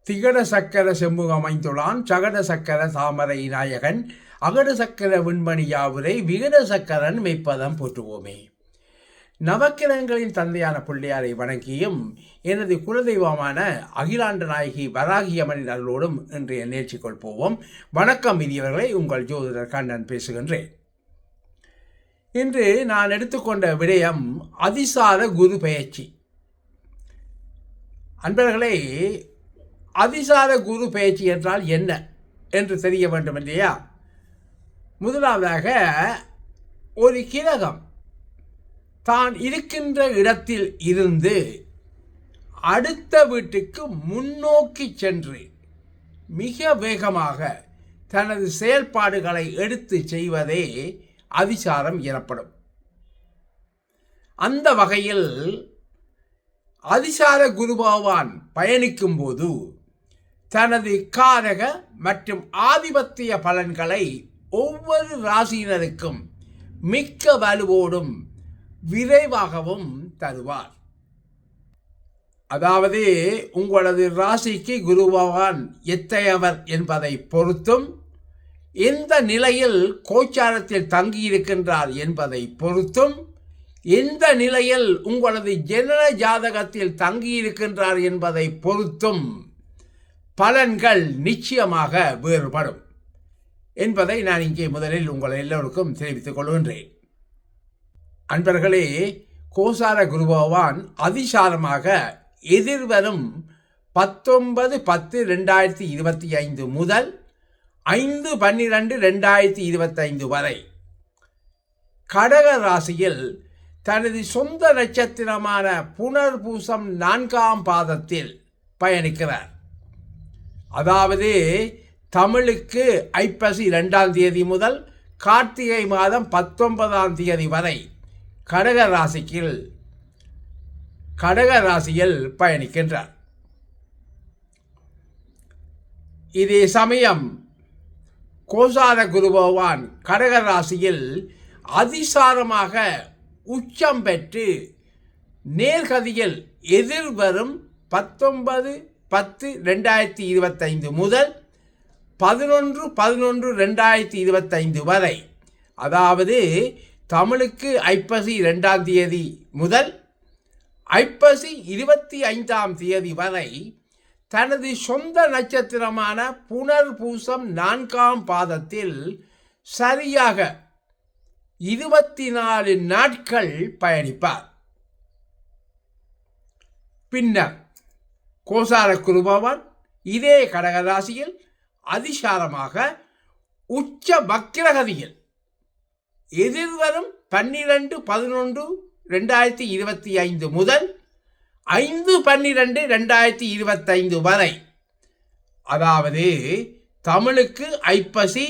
திகட சக்கர செம்புக அமைந்துள்ளான் சகட சக்கர தாமரை நாயகன் அகட சக்கர விண்மணி யாவுரை விகட சக்கரன் மெய்ப்பதம் போற்றுவோமே. நவக்கிரகங்களின் தந்தையான பிள்ளையாரை வணங்கியும் எனது குலதெய்வமான அகிலாண்ட நாயகி வராகியம்மனின் அருளோடும் இன்றைய நிகழ்ச்சிக்குள் போவோம். வணக்கம் இனியவர்களை, உங்கள் ஜோதிடர் கண்ணன் பேசுகின்றேன். இன்று நான் எடுத்துக்கொண்ட விடயம் அதிசார குரு பெயர்ச்சி. அன்பர்களே, அதிசார குரு பெயர்ச்சி என்றால் என்ன என்று தெரிய வேண்டும் இல்லையா? முதலாவதாக, ஒரு கிரகம் தான் இருக்கின்ற இடத்தில் இருந்து அடுத்த வீட்டுக்கு முன்னோக்கி சென்று மிக வேகமாக தனது செயல்பாடுகளை எடுத்து செய்வதே அதிசாரம் எனப்படும். அந்த வகையில் அதிசார குரு பகவான் பயணிக்கும் போது தனது காரக மற்றும் ஆதிபத்திய பலன்களை ஒவ்வொரு ராசியினருக்கும் மிக்க வலுவோடும் விரைவாகவும் தருவார். அதாவது, உங்களது ராசிக்கு குரு பகவான் எத்தகையவர் என்பதை பொறுத்தும், எந்த நிலையில் கோச்சாரத்தில் தங்கியிருக்கின்றார் என்பதை பொறுத்தும், எந்த நிலையில் உங்களது ஜனன ஜாதகத்தில் தங்கியிருக்கின்றார் என்பதை பொறுத்தும் பலன்கள் நிச்சயமாக வேறுபடும் என்பதை நான் இங்கே முதலில் உங்கள் எல்லோருக்கும் தெரிவித்துக் கொள்கின்றேன். அன்பர்களே, கோசார குரு பகவான் அதிசாரமாக எதிர்வரும் 19/10/2025 முதல் 5/12/2025 வரை கடக ராசியில் தனது சொந்த நட்சத்திரமான புனர்பூசம் 4ஆம் பாதத்தில் பயணிக்கிறார். அதாவது, தமிழுக்கு ஐப்பசி 2ஆம் தேதி முதல் கார்த்திகை மாதம் 19ஆம் தேதி வரை கடக ராசியில் பயணிக்கின்றார். இதே சமயம் கோசார குரு பகவான் கடக ராசியில் அதிசாரமாக உச்சம் பெற்று நேர்கதியில் எதிர்வரும் 19/10/2025 முதல் 11/11/2025 வரை, அதாவது தமிழுக்கு ஐப்பசி 2ஆம் தேதி முதல் ஐப்பசி 25ஆம் தேதி வரை தனது சொந்த நட்சத்திரமான புனர்பூசம் 4ஆம் பாதத்தில் சரியாக 24 நாட்கள் பயணிப்பார். பின்னர் கோசார குரு பகவான் இதே கடகராசியில் அதிசாரமாக உச்ச வக்கிரகதியில் எதிர்வரும் 12/11/2025 முதல் 5/12/2025 வரை, அதாவது தமிழுக்கு ஐப்பசி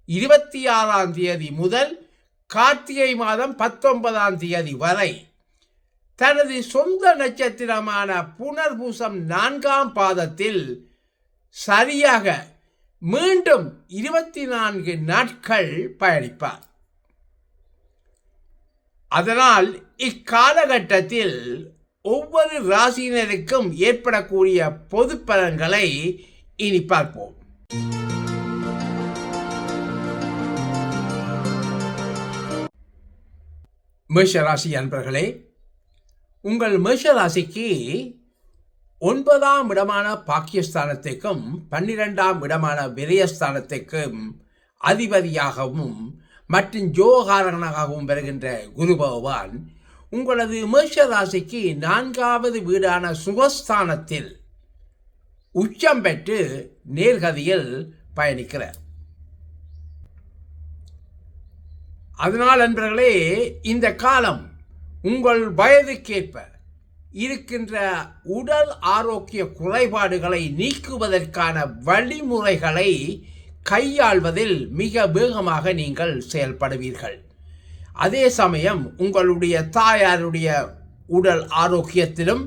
26ஆம் தேதி முதல் கார்த்திகை மாதம் 19ஆம் தேதி வரை தனது சொந்த நட்சத்திரமான புனர்பூசம் 4ஆம் பாதத்தில் சரியாக மீண்டும் 24 நாட்கள் பயணிப்பார். அதனால் இக்காலகட்டத்தில் ஒவ்வொரு ராசியினருக்கும் ஏற்படக்கூடிய பொது பலன்களை இனி பார்ப்போம். மேஷராசி அன்பர்களே, உங்கள் மேஷராசிக்கு 9ஆம் இடமான பாக்கியஸ்தானத்திற்கும் 12ஆம் இடமான விரயஸ்தானத்திற்கும் அதிபதியாகவும் மற்றும் ஜோகாரகனாகவும் வருகின்ற குரு பகவான் உங்களது மேஷராசிக்கு 4வது வீடான சுகஸ்தானத்தில் உச்சம் பெற்று நேர்கதியில் பயணிக்கிறார். அதனால் அன்பர்களே, இந்த காலம் உங்கள் வயதுக்கேற்ப இருக்கின்ற உடல் ஆரோக்கிய குறைபாடுகளை நீக்குவதற்கான வழிமுறைகளை கையாள்வதில் மிக வேகமாக நீங்கள் செயல்படுவீர்கள். அதே சமயம் உங்களுடைய தாயாருடைய உடல் ஆரோக்கியத்திலும்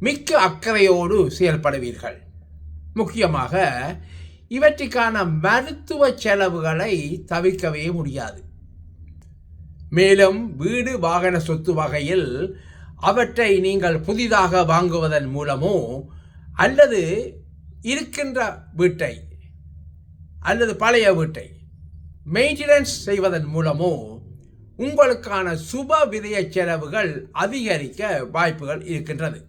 மிக்க அக்கறையோடு செயல்படுவீர்கள். முக்கியமாக இவற்றுக்கான மருத்துவ செலவுகளை தவிர்க்கவே முடியாது. மேலும் வீடு வாகன சொத்து வகையில் அவற்றை நீங்கள் புதிதாக வாங்குவதன் மூலமோ அல்லது இருக்கின்ற வீட்டை அல்லது பழைய வீட்டை மெயின்டெனன்ஸ் செய்வதன் மூலமோ உங்களுக்கான சுப விரய செலவுகள் அதிகரிக்க வாய்ப்புகள் இருக்கின்றது.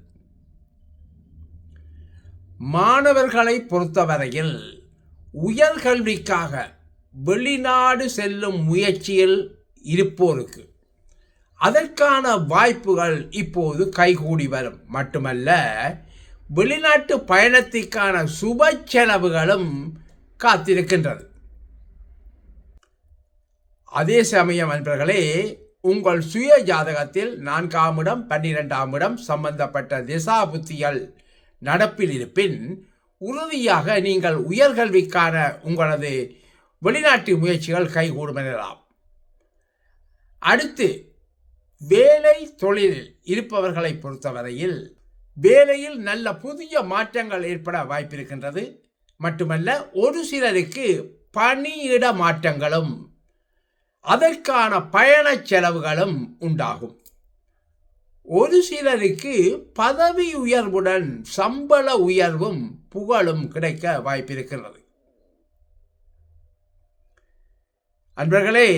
மாணவர்களை பொறுத்தவரையில் உயர்கல்விக்காக வெளிநாடு செல்லும் முயற்சியில் இருப்போருக்கு அதற்கான வாய்ப்புகள் இப்போது கைகூடி வரும். மட்டுமல்ல, வெளிநாட்டு பயணத்திற்கான சுப செலவுகளும் காத்திருக்கின்றது. அதே சமயம் நண்பர்களே, உங்கள் சுய ஜாதகத்தில் 4ஆம் இடம் 12ஆம் இடம் சம்பந்தப்பட்ட திசா புத்திகள் நடப்பில் இருப்பின் உறுதியாக நீங்கள் உயர்கல்விக்கான உங்களது வெளிநாட்டு முயற்சிகள் கைகூடும் எனலாம். அடுத்து, வேலை தொழிலில் இருப்பவர்களை பொறுத்தவரையில் வேலையில் நல்ல புதிய மாற்றங்கள் ஏற்பட வாய்ப்பிருக்கின்றது. மட்டுமல்ல, ஒரு சிலருக்கு பணியிட மாற்றங்களும் அதற்கான பயண செலவுகளும் உண்டாகும். ஒரு சிலருக்கு பதவி உயர்வுடன் சம்பள உயர்வும் புகழும் கிடைக்க வாய்ப்பிருக்கிறது. அன்பர்களே,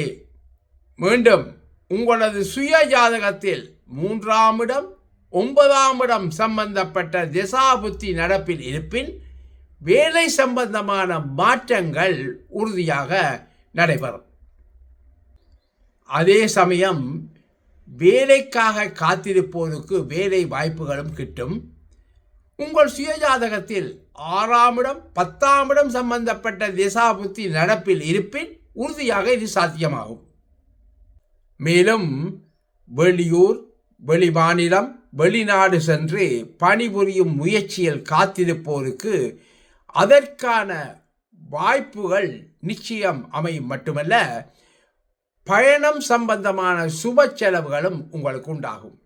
மீண்டும் உங்களது சுய ஜாதகத்தில் 3ஆம் இடம் 9ஆம் இடம் சம்பந்தப்பட்ட திசாபுத்தி நடப்பில் இருப்பின் வேலை சம்பந்தமான மாற்றங்கள் உறுதியாக நடைபெறும். அதே சமயம் வேலைக்காக காத்திருப்போருக்கு வேலை வாய்ப்புகளும் கிட்டும். உங்கள் சுய ஜாதகத்தில் 6ஆம் இடம் 10ஆம் இடம் சம்பந்தப்பட்ட திசாபுத்தி நடப்பில் இருப்பின் உறுதியாக இது சாத்தியமாகும். மேலும் வெளியூர், வெளிமாநிலம், வெளிநாடு சென்று பணிபுரியும் முயற்சியில் காத்திருப்போருக்கு அதற்கான வாய்ப்புகள் நிச்சயம் அமையும். மட்டுமல்ல, பயணம் சம்பந்தமான சுப செலவுகளும் உங்களுக்கு உண்டாகும்.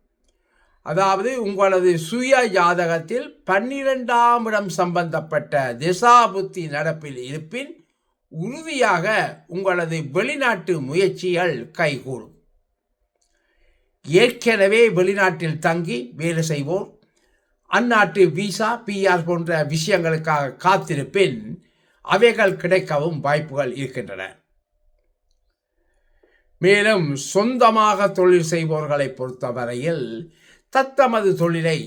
அதாவது உங்களது சுய ஜாதகத்தில் 12ஆம் இடம் சம்பந்தப்பட்ட திசாபுத்தி நடப்பில் இருப்பின் உறுதியாக உங்களது வெளிநாட்டு முயற்சிகள் கைகூடும். ஏற்கனவே வெளிநாட்டில் தங்கி வேலை செய்வோர், அந்நாட்டு விசா, பிஆர் போன்ற விஷயங்களுக்காக காத்திருப்பின் அவைகள் கிடைக்கவும் வாய்ப்புகள் இருக்கின்றன. மேலும் சொந்தமாக தொழில் செய்பவர்களை பொறுத்தவரையில் தத்தமது தொழிலை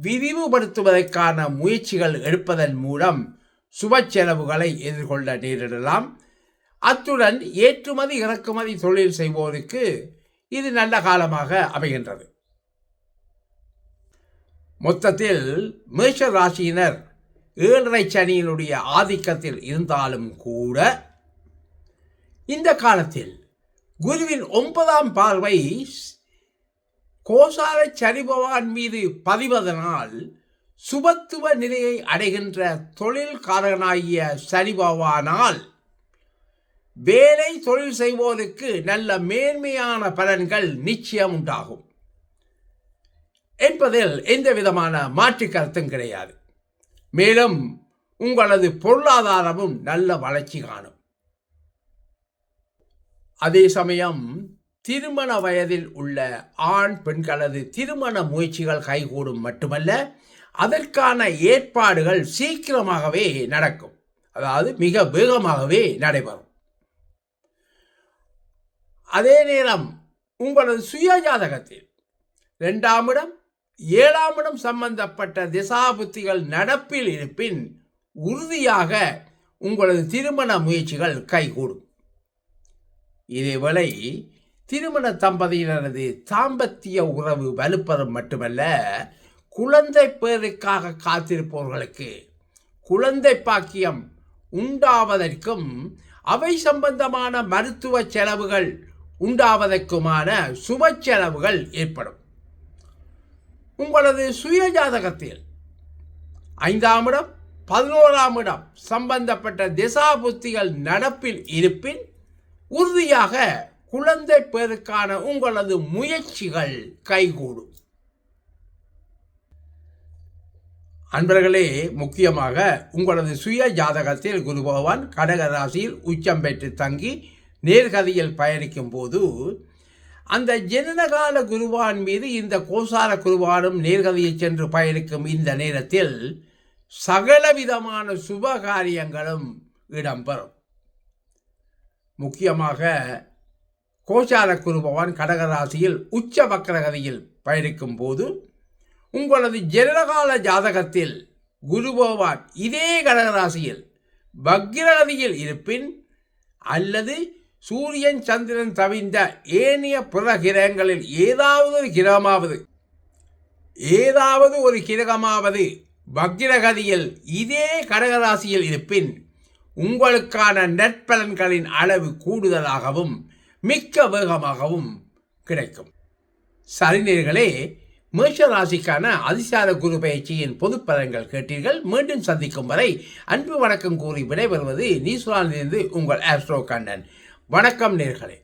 விரிவுபடுத்துவதற்கான முயற்சிகள் எடுப்பதன் மூலம் சுப செலவுகளை எதிர்கொள்ள நேரிடலாம். அத்துடன் ஏற்றுமதி இறக்குமதி தொழில் செய்வோருக்கு இது நல்ல காலமாக அமைகின்றது. மொத்தத்தில் மேஷ ராசியினர் 7.5 சனியினுடைய ஆதிக்கத்தில் இருந்தாலும் கூட இந்த காலத்தில் குருவின் 9ஆம் பார்வை கோசார சனி பகவான் மீது பதிவதனால் சுபத்துவ நிலையை அடைகின்ற தொழில்காரனாகிய சனி பகவானால் வேலை தொழில் செய்வோருக்கு நல்ல மேன்மையான பலன்கள் நிச்சயம் உண்டாகும் என்பதில் எந்த விதமான மாற்று கருத்தும் கிடையாது. மேலும் உங்களது பொருளாதாரமும் நல்ல வளர்ச்சி காணும். அதே சமயம் திருமண வயதில் உள்ள ஆண் பெண்களது திருமண முயற்சிகள் கைகூடும். மட்டுமல்ல, அதற்கான ஏற்பாடுகள் சீக்கிரமாகவே நடக்கும். அதாவது மிக வேகமாகவே நடைபெறும். அதே நேரம் உங்களது சுய ஜாதகத்தில் 2ஆம் இடம் 7ஆம் இடம் சம்பந்தப்பட்ட திசாபுத்திகள் நடப்பில் இருப்பின் உறுதியாக உங்களது திருமண முயற்சிகள் கைகூடும். இதேவேளை திருமண தம்பதியினரது தாம்பத்திய உறவு வலுப்பெறும். மட்டுமல்ல, குழந்தை பேருக்காக காத்திருப்பவர்களுக்கு குழந்தை பாக்கியம் உண்டாவதற்கும் அவை சம்பந்தமான மருத்துவ செலவுகள் உண்டாவதற்குமான சுப செலவுகள் ஏற்படும். உங்களது சுய ஜாதகத்தில் 5ஆம் இடம் 11ஆம் இடம் சம்பந்தப்பட்ட திசாபுத்திகள் நடப்பில் இருப்பின் உறுதியாக குழந்தை பேருக்கான உங்களது முயற்சிகள் கைகூடும். அன்பர்களே, முக்கியமாக உங்களது சுய ஜாதகத்தில் குரு பகவான் கடக ராசியில் உச்சம் பெற்று தங்கி நேர்கதியில் பயணிக்கும் போது அந்த ஜனனகால குருவான் மீது இந்த கோசார குருவானும் நேர்கதியில் சென்று பயணிக்கும் இந்த நேரத்தில் சகலவிதமான சுப காரியங்களும் இடம்பெறும். முக்கியமாக கோச்சார குரு பகவான் கடகராசியில் உச்ச வக்ரகதியில் பயணிக்கும் போது உங்களது ஜனனகால ஜாதகத்தில் குரு பகவான் இதே கடகராசியில் வக்ரகதியில் இருப்பின் அல்லது சூரியன் சந்திரன் தவிர்ந்த ஏனைய பிற கிரகங்களில் ஏதாவது ஒரு கிரகமாவது வக்ரகதியில் இதே கடகராசியில் இருப்பின் உங்களுக்கான நற்பலன்களின் அளவு கூடுதலாகவும் மிக்க வேகமாகவும் கிடைக்கும். சரிநேர்களே, மேஷ ராசிக்கான அதிசார குரு பயிற்சியின் பொது பலன்கள் கேட்டீர்கள். மீண்டும் சந்திக்கும் வரை அன்பு வணக்கம் கூறி விடைபெறுவது நியூசிலாந்திலிருந்து உங்கள் ஆஸ்ட்ரோ கண்ணன். வணக்கம் நேர்களே.